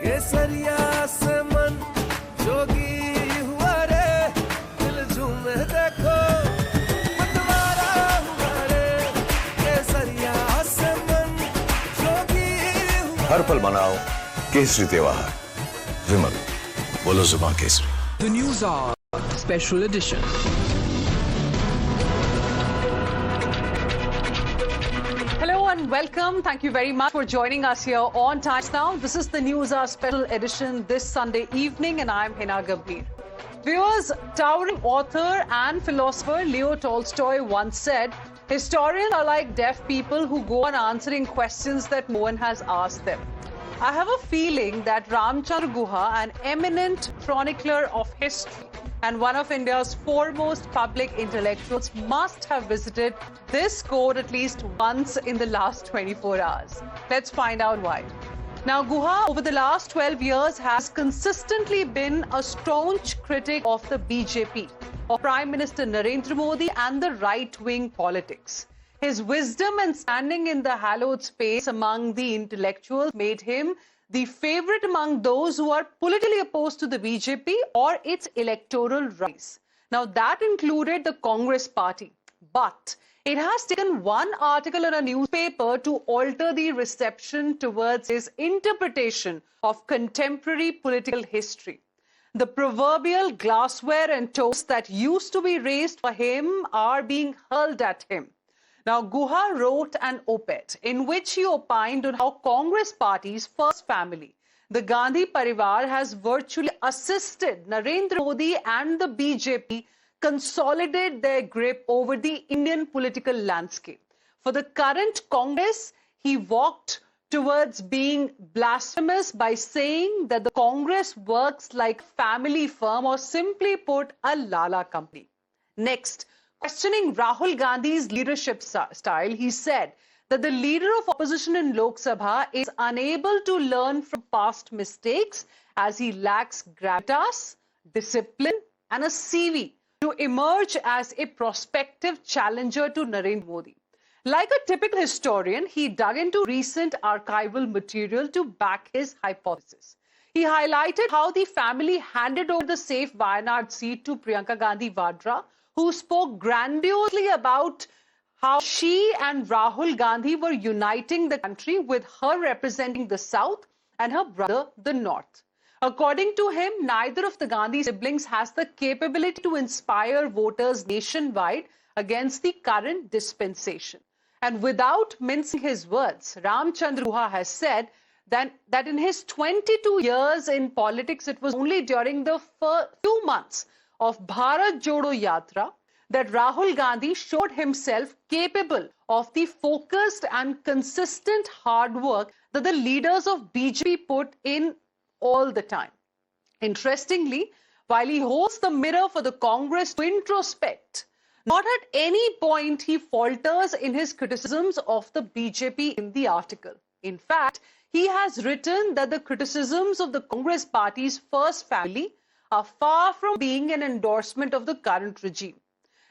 केसरिया से मन जोगी हुआ रे, दिल झूमे देखो मतवारा हुआ रे, केसरिया से मन जोगी हुआ। हर पल मनाओ केसरी त्योहार। विमल, बोलो जुबान Kesari. The Newshour Special Edition. Hello and welcome. Thank you very much for joining us here on Times Now. This is the Newshour Special Edition this Sunday evening, and I'm Heena Gambhir. Viewers, towering author and philosopher Leo Tolstoy once said, "Historians are like deaf people who go on answering questions that no one has asked them." I have a feeling that Ramachandra Guha, an eminent chronicler of history and one of India's foremost public intellectuals, must have visited this court at least once in the last 24 hours. Let's find out why. Now, Guha, over the last 12 years, has consistently been a staunch critic of the BJP, of Prime Minister Narendra Modi and the right-wing politics. His wisdom and standing in the hallowed space among the intellectuals made him the favorite among those who are politically opposed to the BJP or its electoral rise. Now, that included the Congress party. But it has taken one article in a newspaper to alter the reception towards his interpretation of contemporary political history. The proverbial glassware and toast that used to be raised for him are being hurled at him. Now, Guha wrote an op-ed in which he opined on how Congress party's first family, the Gandhi Parivar, has virtually assisted Narendra Modi and the BJP consolidate their grip over the Indian political landscape. For the current Congress, he walked towards being blasphemous by saying that the Congress works like a family firm, or simply put, a Lala company. Next, questioning Rahul Gandhi's leadership style, he said that the leader of opposition in Lok Sabha is unable to learn from past mistakes as he lacks gravitas, discipline, and a CV to emerge as a prospective challenger to Narendra Modi. Like a typical historian, he dug into recent archival material to back his hypothesis. He highlighted how the family handed over the safe Wayanad seat to Priyanka Gandhi Vadra, who spoke grandiosely about how she and Rahul Gandhi were uniting the country, with her representing the South and her brother the North. According to him, neither of the Gandhi siblings has the capability to inspire voters nationwide against the current dispensation. And without mincing his words, Ramachandra Guha has said that in his 22 years in politics, it was only during the few months of Bharat Jodo Yatra that Rahul Gandhi showed himself capable of the focused and consistent hard work that the leaders of BJP put in all the time. Interestingly, while he holds the mirror for the Congress to introspect, not at any point he falters in his criticisms of the BJP in the article. In fact, he has written that the criticisms of the Congress party's first family are far from being an endorsement of the current regime.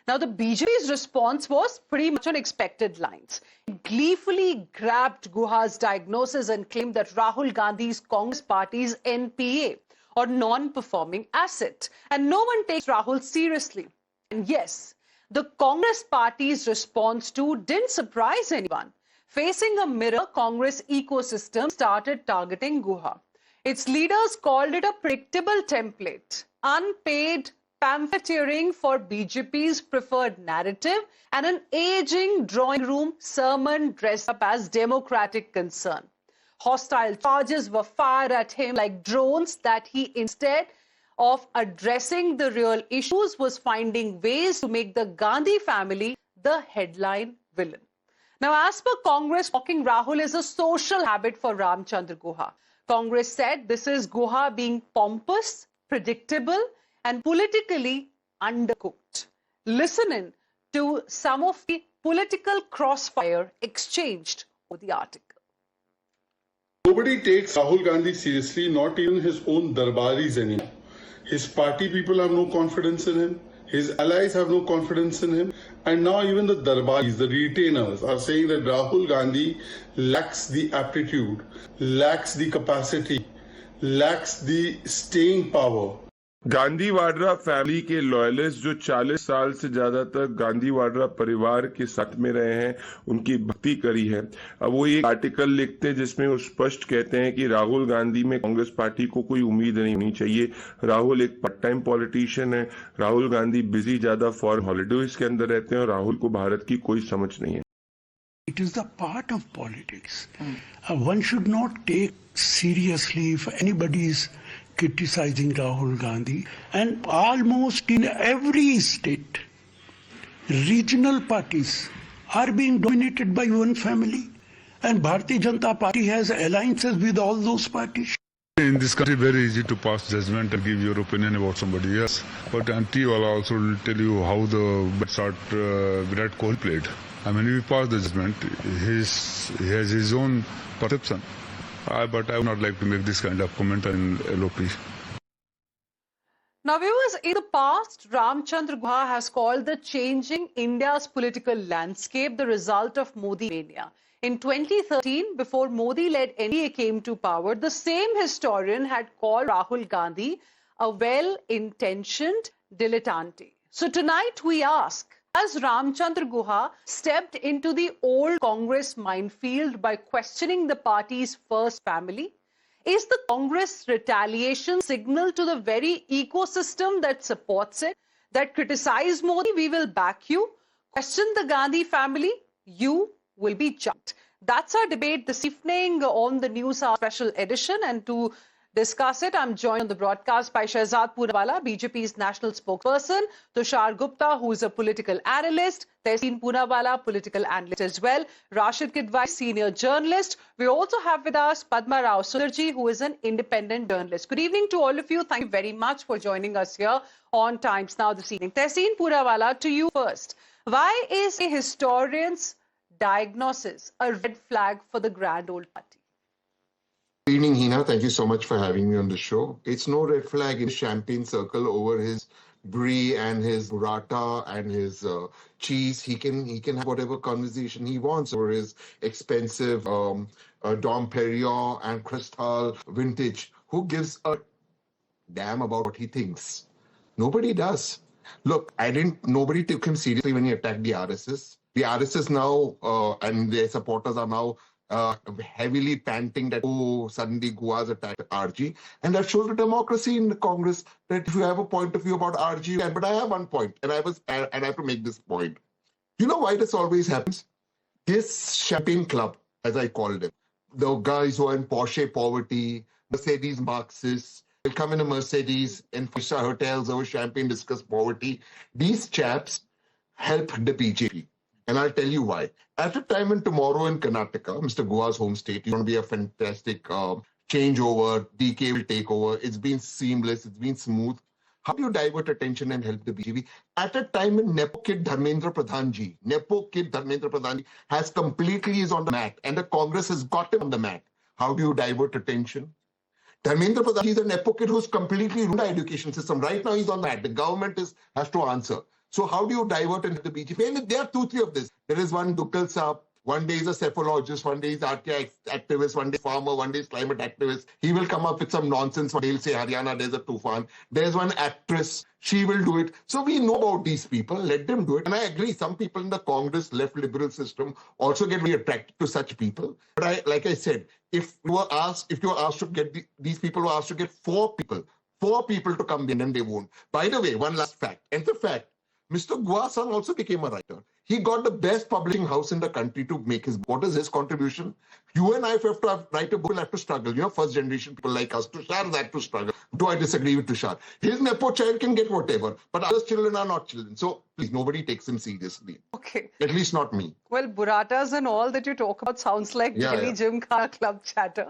Now, the BJP's response was pretty much on expected lines. It gleefully grabbed Guha's diagnosis and claimed that Rahul Gandhi's Congress party's NPA, or non-performing asset, and no one takes Rahul seriously. And yes, the Congress party's response too didn't surprise anyone. Facing a mirror, Congress ecosystem started targeting Guha. Its leaders called it a predictable template, unpaid pamphleteering for BJP's preferred narrative, and an aging drawing room sermon dressed up as democratic concern. Hostile charges were fired at him like drones that he, instead of addressing the real issues, was finding ways to make the Gandhi family the headline villain. Now, as per Congress, mocking Rahul is a social habit for Ramachandra Guha. Congress said this is Guha being pompous, predictable, and politically undercooked. Listen in to some of the political crossfire exchanged over the article. Nobody takes Rahul Gandhi seriously, not even his own darbaris anymore. His party people have no confidence in him. His allies have no confidence in him. And now even the darbaris, the retainers, are saying that Rahul Gandhi lacks the aptitude, lacks the capacity, lacks the staying power. Gandhi Vadra family के loyalist जो 40 साल से ज्यादा तक गांधी वाड्रा परिवार के साथ में रहे हैं, उनकी भक्ति करी है। अब वो एक आर्टिकल लिखते हैं जिसमें वो स्पष्ट कहते हैं कि राहुल गांधी में कांग्रेस पार्टी को कोई उम्मीद नहीं होनी चाहिए। राहुल एक पार्ट टाइम पॉलिटिशियन है। राहुल गांधी बिजी ज्यादा फॉरेन हॉलीडेज के अंदर रहते हैं और राहुल को भारत की कोई समझ नहीं है। It is the part of politics. One should not take seriously if anybody is criticizing Rahul Gandhi. And almost in every state, regional parties are being dominated by one family. And Bharatiya Janata Party has alliances with all those parties. In this country, very easy to pass judgment and give your opinion about somebody else. But auntie will also tell you how the start Virat Kohli played. I mean, if you pass the judgment, he has his own perception. But I would not like to make this kind of comment in LOP. Now, viewers, in the past, Ramachandra Guha has called the changing India's political landscape the result of Modi mania. In 2013, before Modi-led NDA came to power, the same historian had called Rahul Gandhi a well-intentioned dilettante. So tonight we ask, has Ramachandra Guha stepped into the old Congress minefield by questioning the party's first family? Is the Congress retaliation signal to the very ecosystem that supports it, that criticized Modi? We will back you. Question the Gandhi family? You will be judged. That's our debate this evening on the Newshour Special Edition. And to discuss it, I'm joined on the broadcast by Shehzad Poonawala, BJP's national spokesperson, Tushar Gupta, who is a political analyst, Tehseen Poonawala, political analyst as well, Rashid Kidwai, senior journalist. We also have with us Padma Rao Sudarji, who is an independent journalist. Good evening to all of you. Thank you very much for joining us here on Times Now this evening. Tehseen Poonawala, to you first. Why is a historian's diagnosis a red flag for the grand old party? Good evening, Heena. Thank you so much for having me on the show. It's no red flag in the champagne circle over his brie and his burrata and his cheese. He can have whatever conversation he wants over his expensive Dom Perignon and Cristal vintage. Who gives a damn about what he thinks? Nobody does. Look, nobody took him seriously when he attacked the RSS. The RSS now and their supporters are now heavily panting that, oh, suddenly Guha's attacked RG. And that shows the democracy in the Congress, that if you have a point of view about RG, you can. But I have one point, and I have to make this point. You know why this always happens? This champagne club, as I called it, the guys who are in Porsche poverty, Mercedes Marxists, will come in a Mercedes in five-star hotels over champagne, discuss poverty. These chaps help the BJP. And I'll tell you why. At a time when tomorrow in Karnataka, Mr. Guha's home state, it's going to be a fantastic changeover. DK will take over. It's been seamless. It's been smooth. How do you divert attention and help the BJP? At a time when Nepo Kid Dharmendra Pradhan has completely is on the mat and the Congress has got him on the mat. How do you divert attention? Dharmendra Pradhan is a Nepo Kid who's completely ruined the education system. Right now he's on the mat. The government has to answer. So how do you divert into the BJP? And there are two, three of this. There is one Dukal Saab. One day is a cephalologist. One day is RTI activist. One day farmer. One day is climate activist. He will come up with some nonsense. One day he'll say Haryana, there's a tufan. There's one actress. She will do it. So we know about these people. Let them do it. And I agree. Some people in the Congress left liberal system also get very attracted to such people. But like I said, if you were asked to get these people were asked to get four people to come in, and they won't. By the way, one last fact. And the fact, Mr. Guha's son also became a writer. He got the best publishing house in the country to make his. What is his contribution? You and I, if we have to write a book, will have to struggle. You know, first generation people like us. Tushar had to struggle. Do I disagree with Tushar? His Nepo child can get whatever, but others' children are not children. So please, nobody takes him seriously. Okay. At least not me. Well, burratas and all that you talk about sounds like Delhi Gymkhana Club chatter.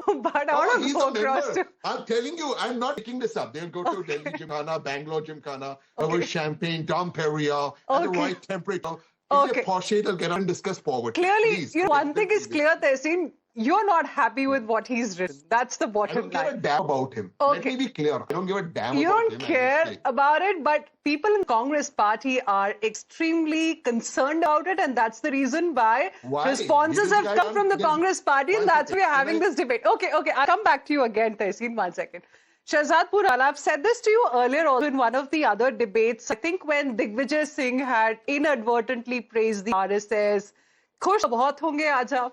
But I want to go across to... I'm telling you, I'm not picking this up. They'll go to Delhi Gymkhana, Bangalore Gymkhana, over champagne, Dom Perignon, at the right temperature. If they're Porsche, they'll get on and discuss poverty. Clearly, one thing is clear, Tehseen. you're not happy with what he's written. That's the I bottom don't give a line. damn about him. Okay. Let me be clear. I don't give a damn You about don't him. care about it, but people in Congress party are extremely concerned about it, and that's the reason why responses This have guy come from the just- Congress party, and One that's second. why we're having this debate. Okay, I'll come back to you again, Tehseen, 1 second. Shahzad Purwala, I've said this to you earlier also in one of the other debates. I think when Digvijay Singh had inadvertently praised the RSS. खुश बहुत होंगे आज आप?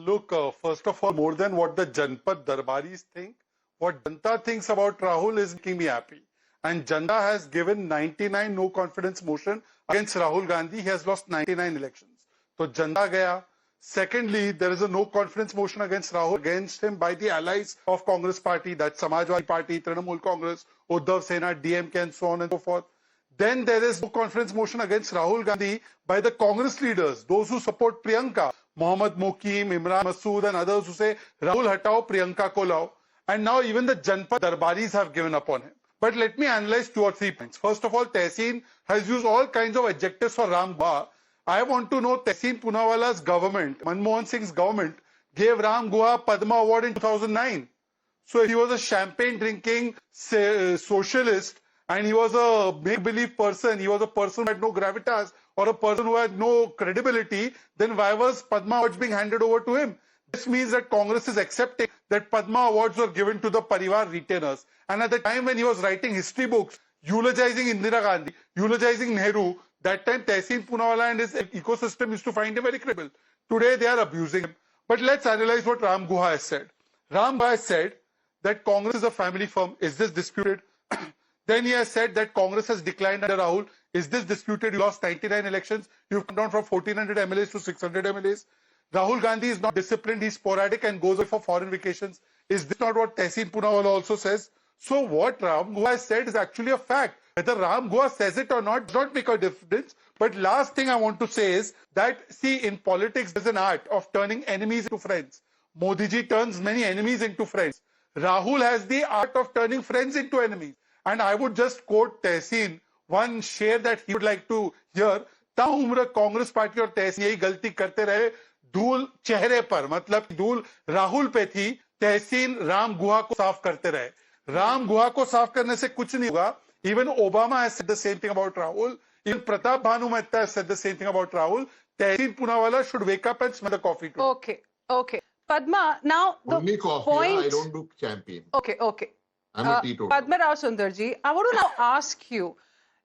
Look, first of all, more than what the Janpad Darbaris think, what Janta thinks about Rahul is making me happy. And Janta has given 99 no confidence motion against Rahul Gandhi. He has lost 99 elections. So Janta gaya. Secondly, there is a no confidence motion against Rahul, against him by the allies of Congress party, that's Samajwadi Party, Trinamool Congress, Uddhav Sena, DMK and so on and so forth. Then there is no confidence motion against Rahul Gandhi by the Congress leaders, those who support Priyanka, Mohammad Mokim, Imran Masood and others who say, Rahul hatao, Priyanka ko lao. And now even the Janpad Darbaris have given up on him. But let me analyze 2 or 3 points. First of all, Tehseen has used all kinds of adjectives for Ram Guha. I want to know Tehseen Poonawala's government, Manmohan Singh's government, gave Ram Guha Padma Award in 2009. So if he was a champagne drinking socialist and he was a make-believe person, he was a person who had no gravitas or a person who had no credibility, then why was Padma Awards being handed over to him? This means that Congress is accepting that Padma Awards were given to the Parivar retainers. And at the time when he was writing history books, eulogizing Indira Gandhi, eulogizing Nehru, that time Tehseen Poonawala and his ecosystem used to find him very credible. Today they are abusing him. But let's analyze what Ram Guha has said. Ram Guha has said that Congress is a family firm. Is this disputed? Then he has said that Congress has declined under Rahul. Is this disputed? You lost 99 elections. You've come down from 1400 MLAs to 600 MLAs. Rahul Gandhi is not disciplined. He's sporadic and goes away for foreign vacations. Is this not what Tehseen Poonawala also says? So what Ram Guha has said is actually a fact. Whether Ram Guha says it or not does not make a difference. But last thing I want to say is that, see, in politics, there's an art of turning enemies into friends. Modi ji turns many enemies into friends. Rahul has the art of turning friends into enemies. And I would just quote Tehseen, one share that he would like to hear. Ta umra Congress party और Tehseen यही गलती करते रहे, धूल चेहरे पर, मतलब धूल राहुल पे थी, Tehseen Ram Guha को साफ करते रहे. Ram Guha को साफ करने से कुछ नहीं होगा. Even Obama has said the same thing about Rahul. Even Pratap Bhanu Mehta has said the same thing about Rahul. Tehseen Poonawala should wake up and smell the coffee too. Okay. Padma, now the Only coffee, point... I don't do champagne. Okay. I'm a teetotal. Padma Rao Sundarji, I want to now ask you,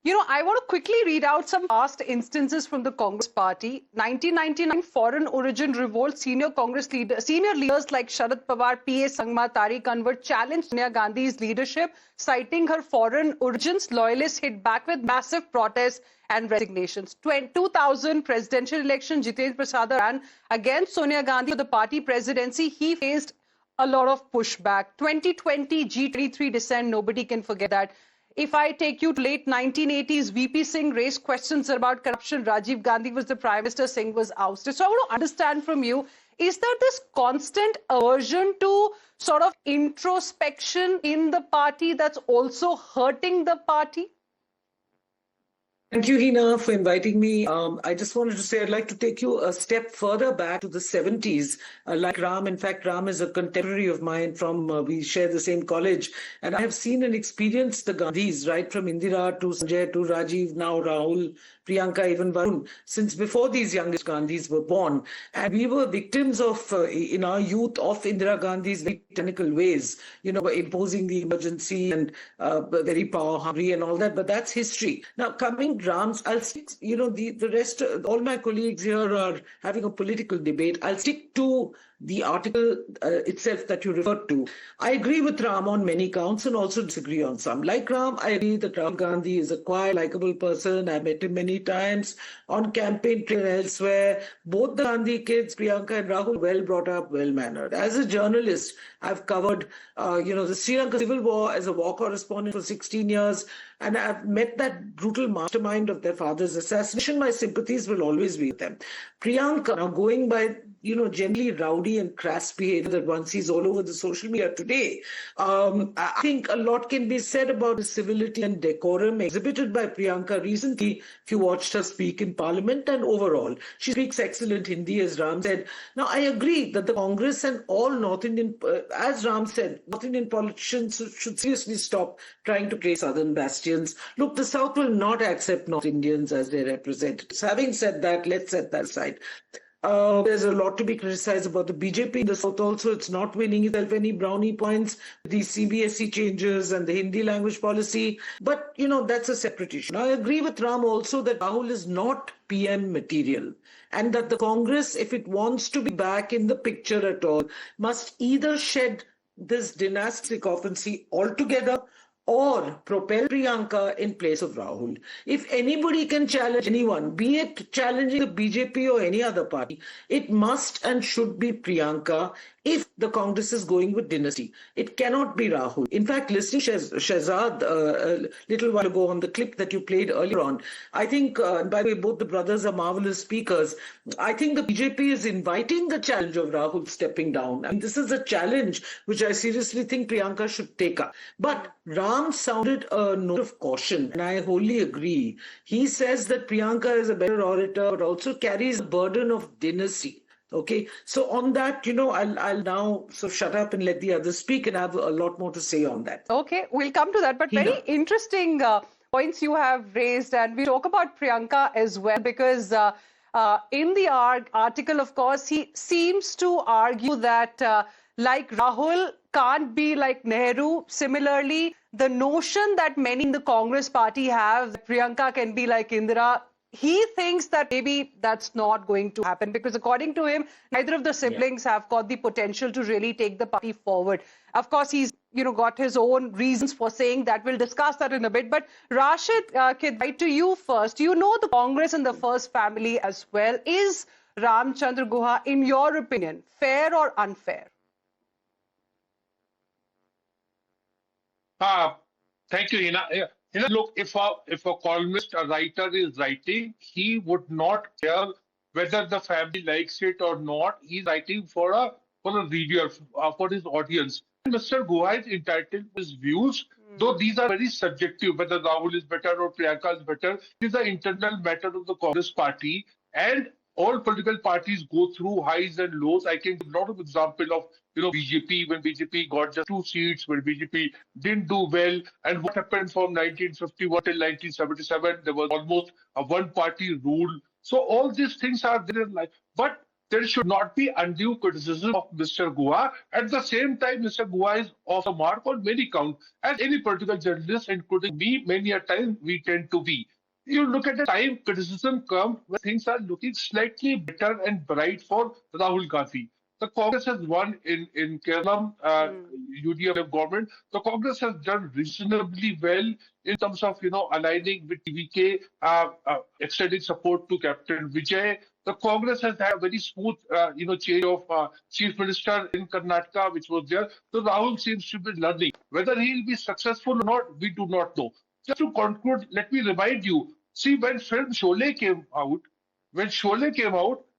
I want to quickly read out some past instances from the Congress party. 1999 foreign origin revolt, senior leaders like Sharad Pawar, P.A. Sangma, Tariq Anwar challenged Sonia Gandhi's leadership, citing her foreign origins. Loyalists hit back with massive protests and resignations. 2000 presidential election, Jitendra Prasad ran against Sonia Gandhi for the party presidency. He faced a lot of pushback. 2020 G23 dissent, nobody can forget that. If I take you to late 1980s, VP Singh raised questions about corruption. Rajiv Gandhi was the Prime Minister, Singh was ousted. So I want to understand from you, is there this constant aversion to sort of introspection in the party that's also hurting the party? Thank you, Heena, for inviting me. I just wanted to say I'd like to take you a step further back to the 70s. Like Ram, in fact, Ram is a contemporary of mine from, we share the same college. And I have seen and experienced the Gandhis, right from Indira to Sanjay to Rajiv, now Rahul, Priyanka, even Varun, since before these youngest Gandhis were born. And we were victims of, in our youth, of Indira Gandhi's very technical ways, imposing the emergency and very power hungry and all that. But that's history. Now, coming Rams, I'll stick, the rest, all my colleagues here are having a political debate. I'll stick to the article itself that you referred to. I agree with Ram on many counts and also disagree on some. Like Ram, I agree that Rahul Gandhi is a quiet, likable person. I met him many times on campaign trail and elsewhere. Both the Gandhi kids, Priyanka and Rahul, well brought up, well mannered. As a journalist, I've covered, the Sri Lanka Civil War as a war correspondent for 16 years. And I've met that brutal mastermind of their father's assassination. My sympathies will always be with them. Priyanka, now going by generally rowdy and crass behavior that one sees all over the social media today. I think a lot can be said about the civility and decorum exhibited by Priyanka recently, if you watched her speak in Parliament, and overall. She speaks excellent Hindi, as Ram said. Now, I agree that the Congress and all North Indian, as Ram said, North Indian politicians should seriously stop trying to play Southern bastions. Look, the South will not accept North Indians as their representatives. Having said that, let's set that aside. There's a lot to be criticized about the BJP in the South also. It's not winning itself any brownie points, these CBSE changes and the Hindi language policy. But, that's a separate issue. Now, I agree with Ram also that Rahul is not PM material, and that the Congress, if it wants to be back in the picture at all, must either shed this dynastic sycophancy altogether or propel Priyanka in place of Rahul. If anybody can challenge anyone, be it challenging the BJP or any other party, it must and should be Priyanka if the Congress is going with dynasty. It cannot be Rahul. In fact, listening Shehzad a little while ago on the clip that you played earlier on, I think, by the way, both the brothers are marvelous speakers. I think the BJP is inviting the challenge of Rahul stepping down. I mean, this is a challenge which I seriously think Priyanka should take up. But Ram sounded a note of caution, and I wholly agree. He says that Priyanka is a better orator, but also carries the burden of dynasty. Okay, so on that, I'll now shut up and let the others speak, and I have a lot more to say on that. Okay, we'll come to that. But very interesting points you have raised, and we talk about Priyanka as well, because in the article, of course, he seems to argue that like Rahul can't be like Nehru. Similarly, the notion that many in the Congress party have that Priyanka can be like Indira, he thinks that maybe that's not going to happen, because according to him, neither of the siblings have got the potential to really take the party forward. Of course, he's got his own reasons for saying that. We'll discuss that in a bit. But Rashid, right to you first. You know the Congress and the first family as well. Is Ramachandra Guha, in your opinion, fair or unfair? Thank you, Heena. Look, if a columnist, a writer is writing, he would not care whether the family likes it or not. He's writing for a reader, for his audience. And Mr. Guha is entitled to his views, though these are very subjective, whether Rahul is better or Priyanka is better. It is the internal matter of the Congress party, and all political parties go through highs and lows. I can give a lot of examples of BJP, when BJP got just 2 seats, when BJP didn't do well, and what happened from 1951 till 1977. There was almost a one-party rule. So all these things are there in life. But there should not be undue criticism of Mr. Guha. At the same time, Mr. Guha is off the mark on many counts. As any political journalist, including me, many a time we tend to be. You look at the time criticism comes when things are looking slightly better and bright for Rahul Gandhi. The Congress has won in Kerala, UDF government. The Congress has done reasonably well in terms of, aligning with TVK, extending support to Captain Vijay. The Congress has had a very smooth, change of chief minister in Karnataka, which was there. So Rahul seems to be learning. Whether he will be successful or not, we do not know. Just to conclude, let me remind you, see, when film Sholay came out,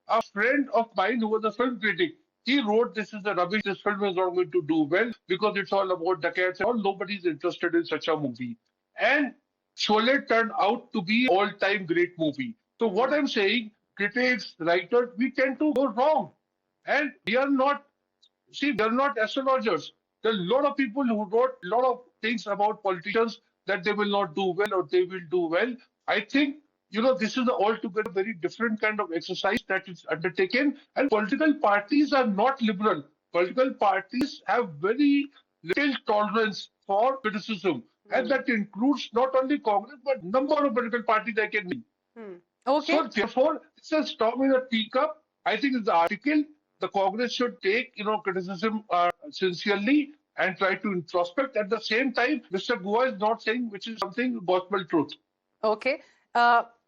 a friend of mine who was a film critic, he wrote, "This is a rubbish, this film is not going to do well because it's all about dacoits and all. Nobody's interested in such a movie." And Sholay turned out to be an all-time great movie. So what I'm saying, critics, writers, we tend to go wrong. And we are not astrologers. There are a lot of people who wrote a lot of things about politicians that they will not do well or they will do well. I think, this is altogether very different kind of exercise that is undertaken. And political parties are not liberal. Political parties have very little tolerance for criticism. And that includes not only Congress, but number of political parties I can name. Okay. So therefore, it's a storm in a teacup. I think in the article, the Congress should take, criticism sincerely and try to introspect. At the same time, Mr. Guha is not saying which is something gospel truth. Okay.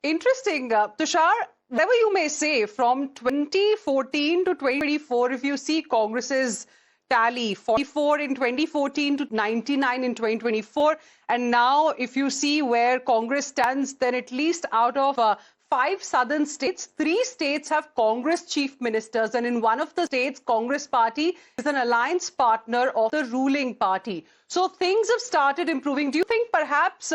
Interesting. Tushar, whatever you may say, from 2014 to 2024, if you see Congress's tally, 44 in 2014 to 99 in 2024, and now if you see where Congress stands, then at least out of 5 southern states, 3 states have Congress chief ministers, and in one of the states, Congress party is an alliance partner of the ruling party. So things have started improving. Do you think perhaps,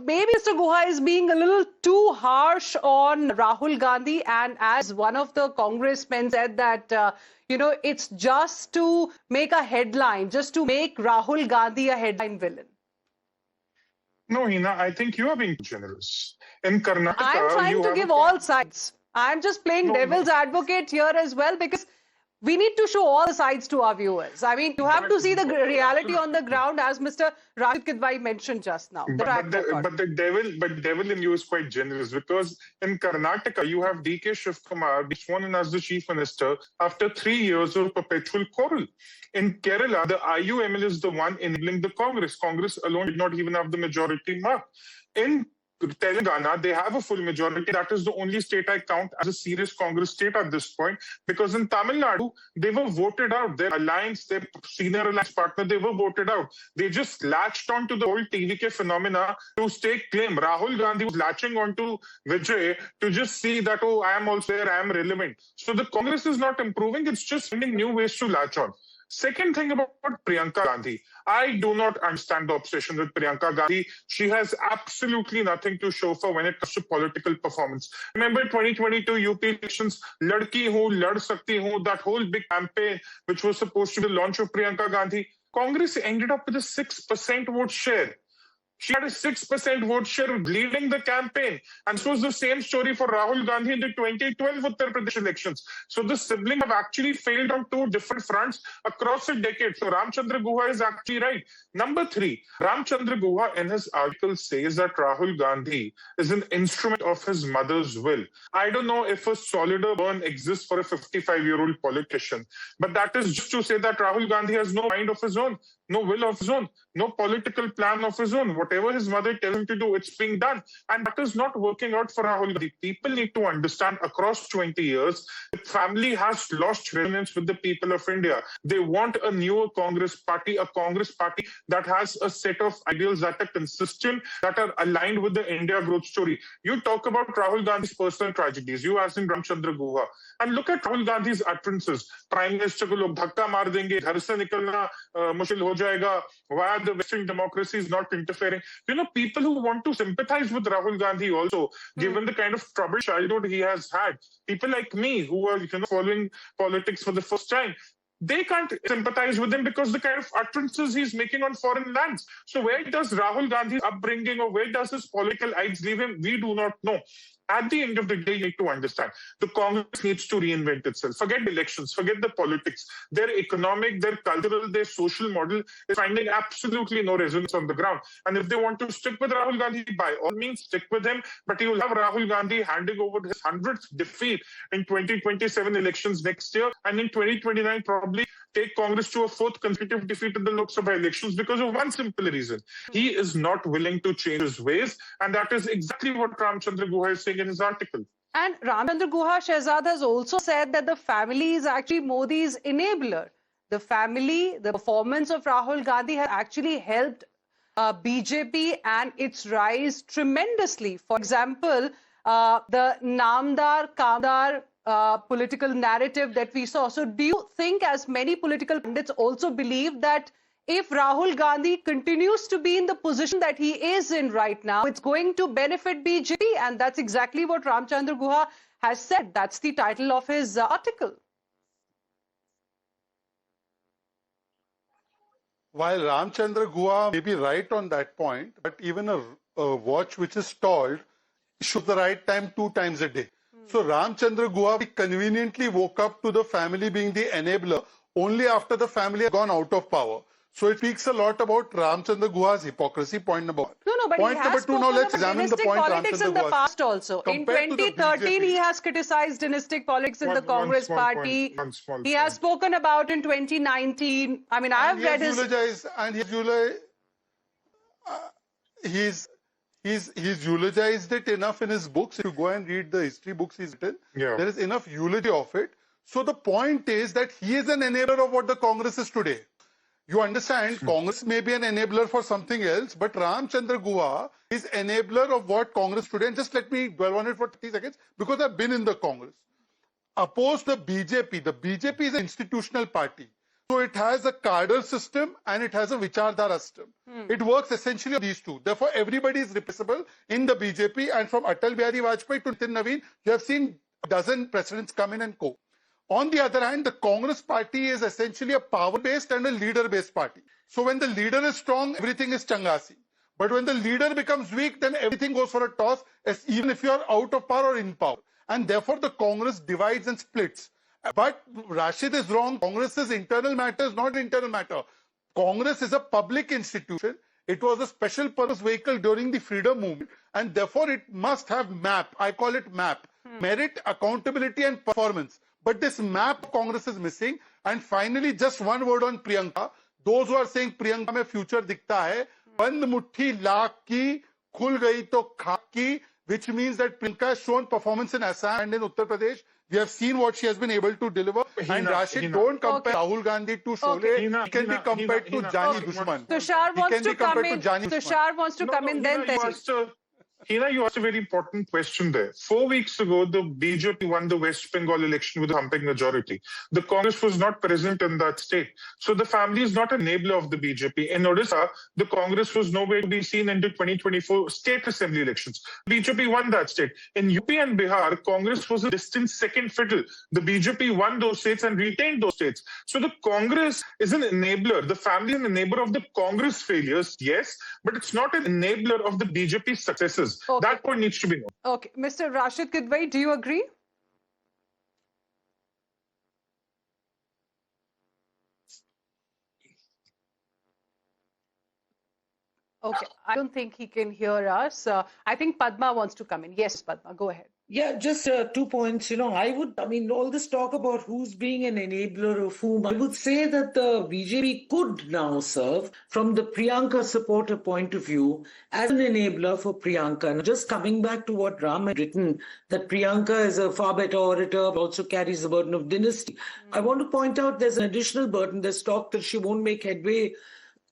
maybe Mr. Guha is being a little too harsh on Rahul Gandhi, and as one of the congressmen said that, it's just to make a headline, just to make Rahul Gandhi a headline villain? No, Heena, I think you are being generous. In Karnataka, I'm trying to give all sides. I'm just playing devil's advocate here as well, because we need to show all the sides to our viewers. I mean, you have to see the reality on the ground, as Mr. Rashid Kidwai mentioned just now. But the devil in you is quite generous, because in Karnataka, you have DK Shivkumar be sworn in as the chief minister after 3 years of perpetual quarrel. In Kerala, the IUML is the one enabling the Congress. Congress alone did not even have the majority mark. In Telangana, they have a full majority. That is the only state I count as a serious Congress state at this point, because in Tamil Nadu, they were voted out. Their alliance, their senior alliance partner, they were voted out. They just latched onto the whole TVK phenomena to stake claim. Rahul Gandhi was latching onto Vijay to just see that, oh, I am also there, I am relevant. So the Congress is not improving. It's just finding new ways to latch on. Second thing about Priyanka Gandhi, I do not understand the obsession with Priyanka Gandhi. She has absolutely nothing to show for when it comes to political performance. Remember 2022 UP elections, Ladki Hu, Lad Sakti Hu, that whole big campaign which was supposed to be the launch of Priyanka Gandhi. Congress ended up with a 6% vote share. She had a 6% vote share leading the campaign. And this was the same story for Rahul Gandhi in the 2012 Uttar Pradesh elections. So the siblings have actually failed on 2 different fronts across a decade. So Ramachandra Guha is actually right. Number 3, Ramachandra Guha in his article says that Rahul Gandhi is an instrument of his mother's will. I don't know if a solider burn exists for a 55-year-old politician, but that is just to say that Rahul Gandhi has no mind of his own, no will of his own, no political plan of his own. Whatever his mother tells him to do, it's being done. And that is not working out for Rahul Gandhi. People need to understand across 20 years, the family has lost resonance with the people of India. They want a newer Congress party that has a set of ideals that are consistent, that are aligned with the India growth story. You talk about Rahul Gandhi's personal tragedies, you as in Ramachandra Guha, and look at Rahul Gandhi's utterances. Prime Minister ko log dhakka maar denge, ghar se nikalna mushkil ho jayega, why the Western democracy is not interfering. People who want to sympathize with Rahul Gandhi also, given the kind of troubled childhood he has had, people like me who are following politics for the first time, they can't sympathize with him because the kind of utterances he's making on foreign lands. So where does Rahul Gandhi's upbringing or where does his political eyes leave him? We do not know. At the end of the day, you need to understand, the Congress needs to reinvent itself. Forget elections, forget the politics. Their economic, their cultural, their social model is finding absolutely no resonance on the ground. And if they want to stick with Rahul Gandhi, by all means, stick with him. But you will have Rahul Gandhi handing over his 100th defeat in 2027 elections next year. And in 2029, probably take Congress to a 4th consecutive defeat in the Lok Sabha elections because of one simple reason. He is not willing to change his ways. And that is exactly what Ramachandra Guha is saying in his article. And Ramachandra Guha Shehzad has also said that the family is actually Modi's enabler. The family, the performance of Rahul Gandhi has actually helped BJP and its rise tremendously. For example, the Namdar, Kamdar political narrative that we saw. So do you think, as many political pundits also believe, that if Rahul Gandhi continues to be in the position that he is in right now, it's going to benefit BJP? And that's exactly what Ramachandra Guha has said. That's the title of his article. While Ramachandra Guha may be right on that point, but even a watch which is stalled should the right time 2 times a day. So Ramachandra Guha conveniently woke up to the family being the enabler only after the family had gone out of power. So it speaks a lot about Ramachandra Guha's hypocrisy, point number 1. No, but point he has spoken now let's about examine the dynastic point politics in the past also. In Compared to the 2013, BJP, he has criticized dynastic politics in the Congress party. He has spoken about in 2019. I mean, I have read his... He's eulogized it enough in his books. If you go and read the history books he's written, there is enough eulogy of it. So the point is that he is an enabler of what the Congress is today. You understand, Congress may be an enabler for something else, but Ramachandra Guha is enabler of what Congress today, and just let me dwell on it for 30 seconds, because I've been in the Congress. Oppose the BJP. The BJP is an institutional party. So it has a cadre system and it has a vichardhara system. It works essentially on these two. Therefore, everybody is replaceable in the BJP, and from Atal Bihari Vajpayee to Nitin Naveen, you have seen a dozen presidents come in and go. On the other hand, the Congress party is essentially a power-based and a leader-based party. So when the leader is strong, everything is changasi. But when the leader becomes weak, then everything goes for a toss, even if you are out of power or in power. And therefore, the Congress divides and splits. But Rashid is wrong. Congress's internal matter is not an internal matter. Congress is a public institution. It was a special purpose vehicle during the freedom movement, and therefore it must have MAP. I call it MAP. Merit, accountability and performance. But this map Congress is missing. And finally, just one word on Priyanka. Those who are saying Priyanka mein future dikhta hai, band muthi laakh ki, khul gayi to khak ki, which means that Priyanka has shown performance in Assam and in Uttar Pradesh. We have seen what she has been able to deliver. And Rashid, don't compare Rahul Gandhi to Sholay. He can be compared to Jani Dushman. Tushar wants to come in. Tushar wants to come in then. Heena, you asked a very important question there. 4 weeks ago, the BJP won the West Bengal election with a humping majority. The Congress was not present in that state. So the family is not an enabler of the BJP. In Odisha, the Congress was nowhere to be seen into 2024 state assembly elections. BJP won that state. In UP and Bihar, Congress was a distant second fiddle. The BJP won those states and retained those states. So the Congress is an enabler. The family is an enabler of the Congress failures, yes, but it's not an enabler of the BJP successes. Okay. That point needs to be known. Okay. Mr. Rashid Kidwai, do you agree? Okay. I don't think he can hear us. I think Padma wants to come in. Yes, Padma, go ahead. Yeah, just 2 points. All this talk about who's being an enabler of whom, I would say that the BJP could now serve from the Priyanka supporter point of view as an enabler for Priyanka. And just coming back to what Ram had written, that Priyanka is a far better orator, also carries the burden of dynasty. I want to point out there's an additional burden. There's talk that she won't make headway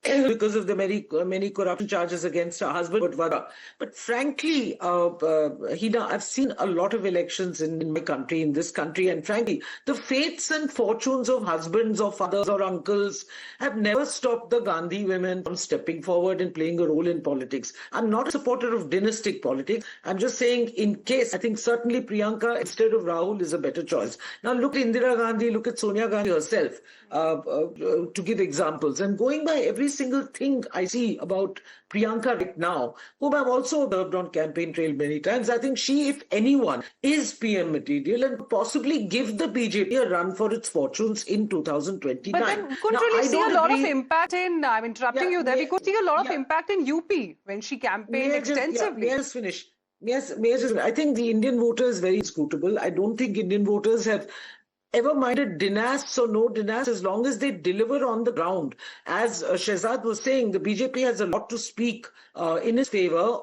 because of the many corruption charges against her husband. But frankly, Heena, I've seen a lot of elections in my country, in this country, and frankly, the fates and fortunes of husbands or fathers or uncles have never stopped the Gandhi women from stepping forward and playing a role in politics. I'm not a supporter of dynastic politics. I'm just saying, in case, I think certainly Priyanka instead of Rahul is a better choice. Now look at Indira Gandhi, look at Sonia Gandhi herself, to give examples. And going by every single thing I see about Priyanka right now, whom I've also observed on campaign trail many times, I think she, if anyone, is PM material and possibly give the BJP a run for its fortunes in 2029. But then we couldn't really see a lot of impact in, I'm interrupting you there, we could see a lot of impact in UP when she campaigned extensively. May I just finish? I think the Indian voter is very inscrutable. I don't think Indian voters have ever minded dynasts or no dynasts as long as they deliver on the ground. As Shehzad was saying, the BJP has a lot to speak in its favor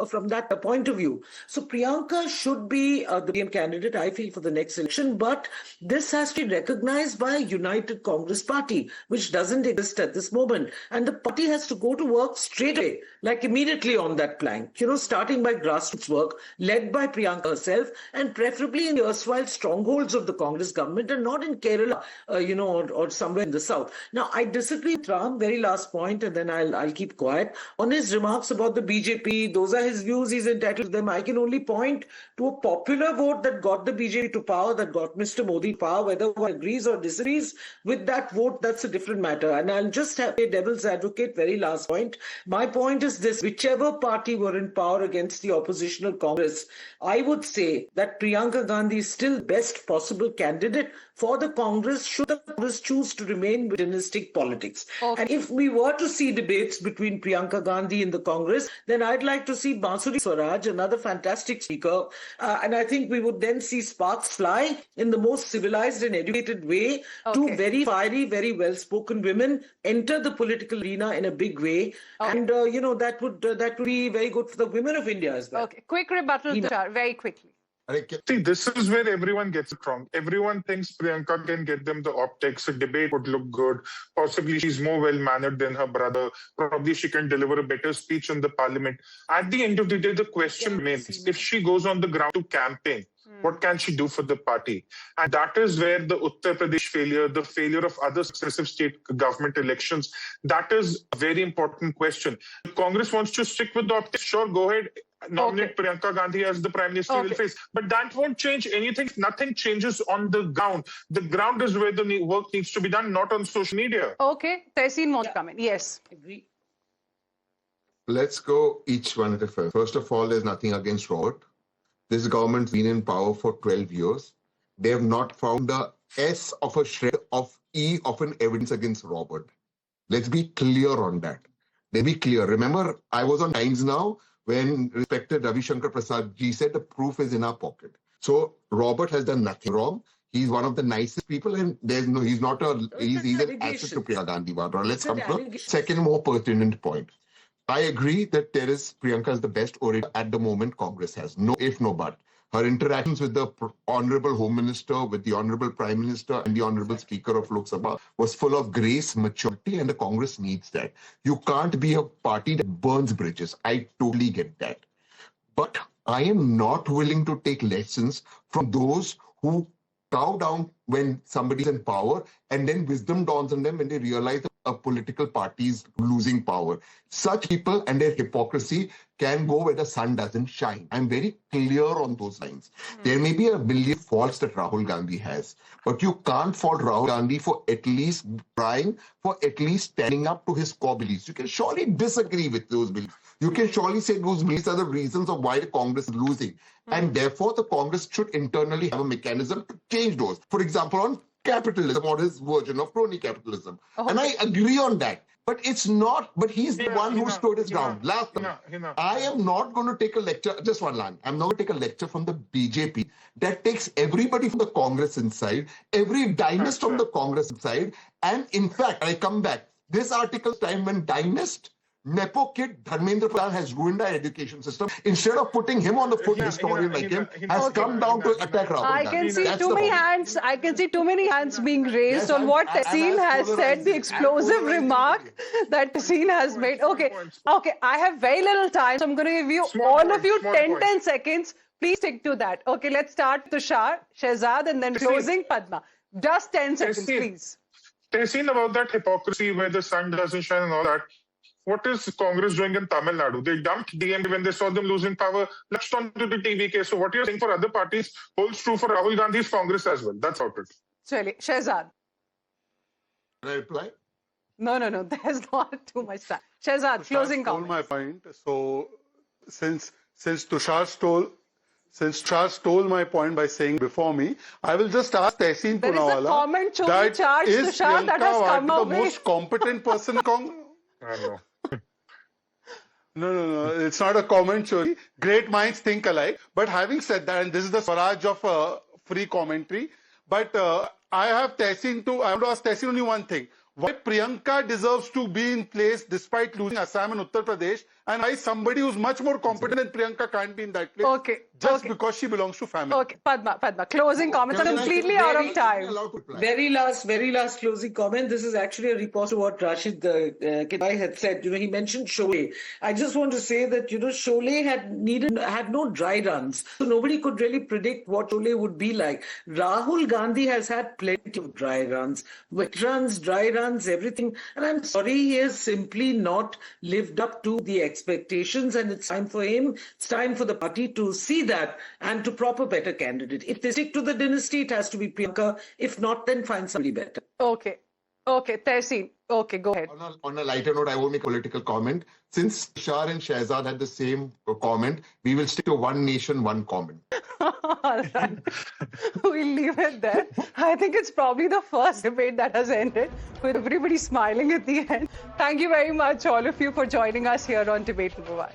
from that point of view. So Priyanka should be the PM candidate, I feel, for the next election. But this has to be recognized by a united Congress party, which doesn't exist at this moment. And the party has to go to work straight away, like immediately on that plank, starting by grassroots work, led by Priyanka herself, and preferably in the erstwhile strongholds of the Congress government, and not in Kerala, or somewhere in the south. Now, I disagree with Ram, very last point, and then I'll keep quiet. On his remarks about the BJP, those are his views, he's entitled to them. I can only point to a popular vote that got the BJP to power, that got Mr. Modi to power. Whether one agrees or disagrees with that vote, that's a different matter. And I'll just have a devil's advocate, very last point. My point is this: whichever party were in power against the oppositional Congress, I would say that Priyanka Gandhi is still best possible candidate for the Congress, should the Congress choose to remain with dynastic politics. Okay. And if we were to see debates between Priyanka Gandhi in the Congress, then I'd like to see Bansuri Swaraj, another fantastic speaker, and I think we would then see sparks fly in the most civilized and educated way. Okay. Two very fiery, very well-spoken women enter the political arena in a big way. Okay. And, that would be very good for the women of India as well. Okay, quick rebuttal, Tushar, very quickly. See, this is where everyone gets it wrong. Everyone thinks Priyanka can get them the optics, a debate would look good. Possibly she's more well-mannered than her brother. Probably she can deliver a better speech in the parliament. At the end of the day, the question remains, if she goes on the ground to campaign, what can she do for the party? And that is where the Uttar Pradesh failure, the failure of other successive state government elections, that is a very important question. If Congress wants to stick with the optics, sure, go ahead. Nominate Priyanka Gandhi as the Prime Minister will face. But that won't change anything. Nothing changes on the ground. The ground is where the work needs to be done, not on social media. Okay. Tehseen wants to come in. Yes. Agree. Let's go each one at a time. First of all, there's nothing against Robert. This government's been in power for 12 years. They have not found a S of a shred of E of an evidence against Robert. Let's be clear on that. Let's be clear. Remember, I was on Times Now when respected Ravi Shankar Prasad ji said the proof is in our pocket. So Robert has done nothing wrong. He's one of the nicest people, and he's an asset to Priyanka Gandhi. Let's come to the second more pertinent point. I agree that Priyanka is the best orator at the moment Congress has. No if, no but. Her interactions with the Honorable Home Minister, with the Honorable Prime Minister and the Honorable Speaker of Lok Sabha was full of grace, maturity, and the Congress needs that. You can't be a party that burns bridges. I totally get that. But I am not willing to take lessons from those who cow down when somebody's in power and then wisdom dawns on them when they realize that a political party is losing power. Such people and their hypocrisy can go where the sun doesn't shine. I'm very clear on those lines. There may be a million faults that Rahul Gandhi has, but you can't fault Rahul Gandhi for at least trying, for at least standing up to his core beliefs. You can surely disagree with those beliefs. You can surely say those beliefs are the reasons of why the Congress is losing. And therefore, the Congress should internally have a mechanism to change those. For example, on capitalism or his version of crony capitalism. And I agree on that. But it's not, but he's the one who stood his ground. Last time, I am not going to take a lecture, just one line. I'm not going to take a lecture from the BJP that takes everybody from the Congress inside, every dynast from the Congress inside. And in fact, I come back. This article's time when dynast, Nepo kid Dharmendra Pradhan has ruined our education system. Instead of putting him on the foot, historian like him has come down to attack Rahul Gandhi. I can see too many hands. I can see too many hands being raised on what Tehseen has said, the explosive remark that Tehseen has made. Okay, I have very little time, so I'm going to give you all of you 10 seconds. Please stick to that. Okay, let's start Tushar, Shehzad, and then closing Padma. Just 10 seconds, please. Tehseen, about that hypocrisy where the sun doesn't shine and all that. What is Congress doing in Tamil Nadu? They dumped DMK when they saw them losing power, latched onto the TVK. So what you're saying for other parties holds true for Rahul Gandhi's Congress as well. That's out it. Really, Shehzad. Can I reply? No. There's not too much time. Shehzad, closing comment. My point. So since Tushar stole my point by saying before me, I will just ask Tehseen Poonawala. There is a comment showing charge, Tushar, that has come up the most competent person in Congress? I know. No. It's not a comment, Chori. Great minds think alike. But having said that, and this is the Swaraj of free commentary, but I want to ask Tehseen only one thing. Why Priyanka deserves to be in place despite losing Assam and Uttar Pradesh, and why somebody who's much more competent than Priyanka can't be in that place because she belongs to family. Okay, Padma, closing comments are completely out of time. Very last closing comment. This is actually a response to what Rashid Kedai had said. He mentioned Sholay. I just want to say that, Sholay had no dry runs. So nobody could really predict what Sholay would be like. Rahul Gandhi has had plenty of dry runs, wet runs, dry runs, everything. And I'm sorry, he has simply not lived up to the expectations, and it's time for him, it's time for the party to see that and to prop a better candidate. If they stick to the dynasty, it has to be Priyanka. If not, then find somebody better. Okay, Tehseen. Okay, go ahead. On a lighter note, I won't make a political comment. Since Tushar and Shehzad had the same comment, we will stick to one nation, one comment. All right. We'll leave it there. I think it's probably the first debate that has ended with everybody smiling at the end. Thank you very much, all of you, for joining us here on Debate #1.